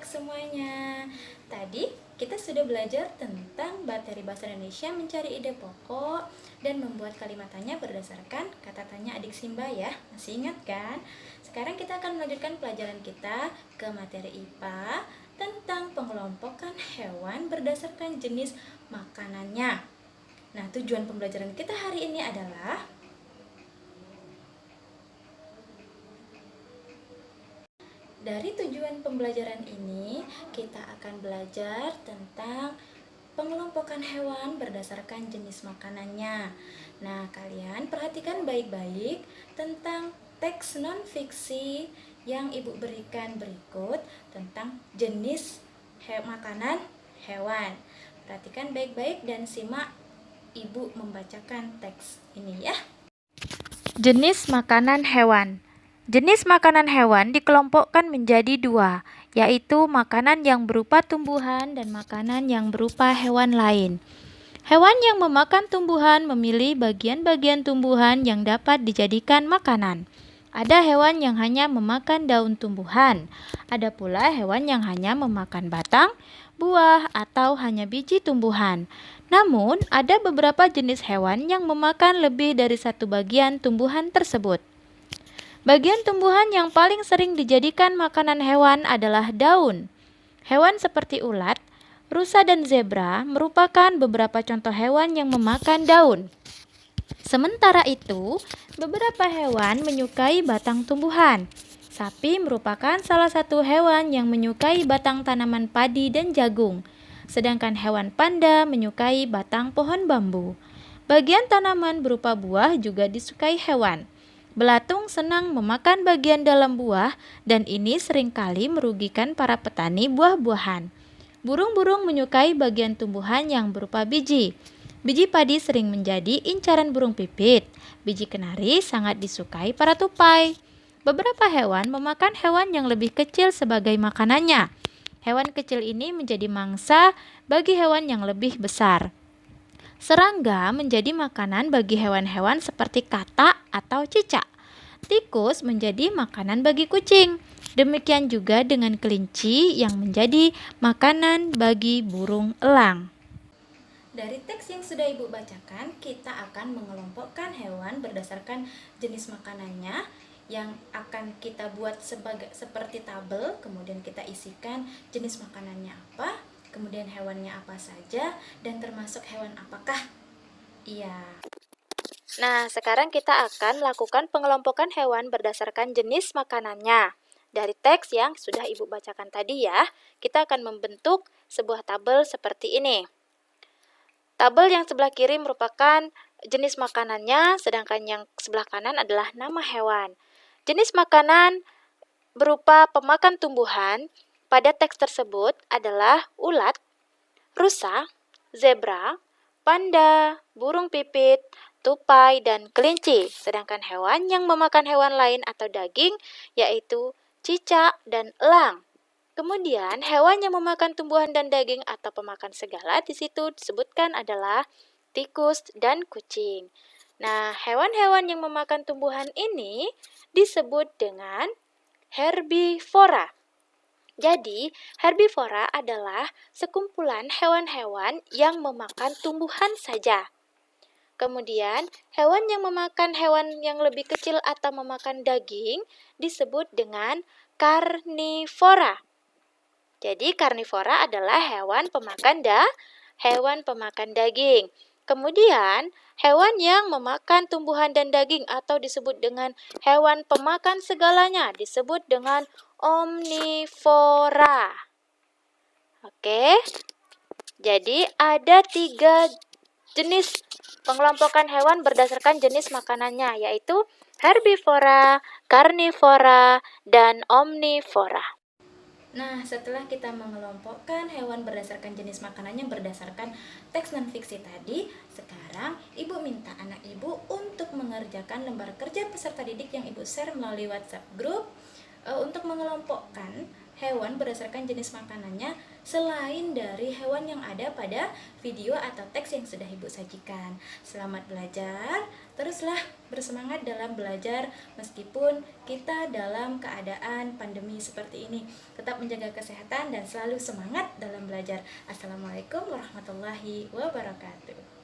semuanya. Tadi kita sudah belajar tentang materi bahasa Indonesia mencari ide pokok dan membuat kalimat tanya berdasarkan kata tanya adik Simba ya. Masih ingat kan? Sekarang kita akan melanjutkan pelajaran kita ke materi IPA tentang pengelompokan hewan berdasarkan jenis makanannya. Nah, tujuan pembelajaran kita hari ini adalah dari tujuan pembelajaran ini, kita akan belajar tentang pengelompokan hewan berdasarkan jenis makanannya. Nah, kalian perhatikan baik-baik tentang teks non-fiksi yang Ibu berikan berikut tentang jenis makanan hewan. Perhatikan baik-baik dan simak Ibu membacakan teks ini ya. Jenis makanan hewan. Jenis makanan hewan dikelompokkan menjadi dua, yaitu makanan yang berupa tumbuhan dan makanan yang berupa hewan lain. Hewan yang memakan tumbuhan memilih bagian-bagian tumbuhan yang dapat dijadikan makanan. Ada hewan yang hanya memakan daun tumbuhan. Ada pula hewan yang hanya memakan batang, buah, atau hanya biji tumbuhan. Namun, ada beberapa jenis hewan yang memakan lebih dari satu bagian tumbuhan tersebut. Bagian tumbuhan yang paling sering dijadikan makanan hewan adalah daun. Hewan seperti ulat, rusa, dan zebra merupakan beberapa contoh hewan yang memakan daun. Sementara itu, beberapa hewan menyukai batang tumbuhan. Sapi merupakan salah satu hewan yang menyukai batang tanaman padi dan jagung, sedangkan hewan panda menyukai batang pohon bambu. Bagian tanaman berupa buah juga disukai hewan. Belatung senang memakan bagian dalam buah dan ini seringkali merugikan para petani buah-buahan. Burung-burung menyukai bagian tumbuhan yang berupa biji. Biji padi sering menjadi incaran burung pipit. Biji kenari sangat disukai para tupai. Beberapa hewan memakan hewan yang lebih kecil sebagai makanannya. Hewan kecil ini menjadi mangsa bagi hewan yang lebih besar. Serangga menjadi makanan bagi hewan-hewan seperti katak atau cicak. Tikus menjadi makanan bagi kucing. Demikian juga dengan kelinci yang menjadi makanan bagi burung elang. Dari teks yang sudah Ibu bacakan, kita akan mengelompokkan hewan berdasarkan jenis makanannya yang akan kita buat seperti tabel, kemudian kita isikan jenis makanannya apa, kemudian hewannya apa saja, dan termasuk hewan apakah. Iya. Nah, sekarang kita akan lakukan pengelompokan hewan berdasarkan jenis makanannya. Dari teks yang sudah Ibu bacakan tadi ya, kita akan membentuk sebuah tabel seperti ini. Tabel yang sebelah kiri merupakan jenis makanannya, sedangkan yang sebelah kanan adalah nama hewan. Jenis makanan berupa pemakan tumbuhan pada teks tersebut adalah ulat, rusa, zebra, panda, burung pipit, tupai, dan kelinci. Sedangkan hewan yang memakan hewan lain atau daging yaitu cicak dan elang. Kemudian hewan yang memakan tumbuhan dan daging atau pemakan segala di situ disebutkan adalah tikus dan kucing. Nah, hewan-hewan yang memakan tumbuhan ini disebut dengan herbivora. Jadi, herbivora adalah sekumpulan hewan-hewan yang memakan tumbuhan saja. Kemudian, hewan yang memakan hewan yang lebih kecil atau memakan daging disebut dengan karnivora. Jadi, karnivora adalah hewan pemakan daging. Kemudian, hewan yang memakan tumbuhan dan daging atau disebut dengan hewan pemakan segalanya disebut dengan omnivora. Oke, jadi ada 3 jenis pengelompokan hewan berdasarkan jenis makanannya, yaitu herbivora, karnivora, dan omnivora. Nah, setelah kita mengelompokkan hewan berdasarkan jenis makanannya berdasarkan teks non-fiksi tadi, sekarang Ibu minta anak Ibu untuk mengerjakan lembar kerja peserta didik yang Ibu share melalui WhatsApp group untuk mengelompokkan hewan berdasarkan jenis makanannya selain dari hewan yang ada pada video atau teks yang sudah Ibu sajikan. Selamat belajar, teruslah bersemangat dalam belajar meskipun kita dalam keadaan pandemi seperti ini. Tetap menjaga kesehatan dan selalu semangat dalam belajar. Assalamualaikum warahmatullahi wabarakatuh.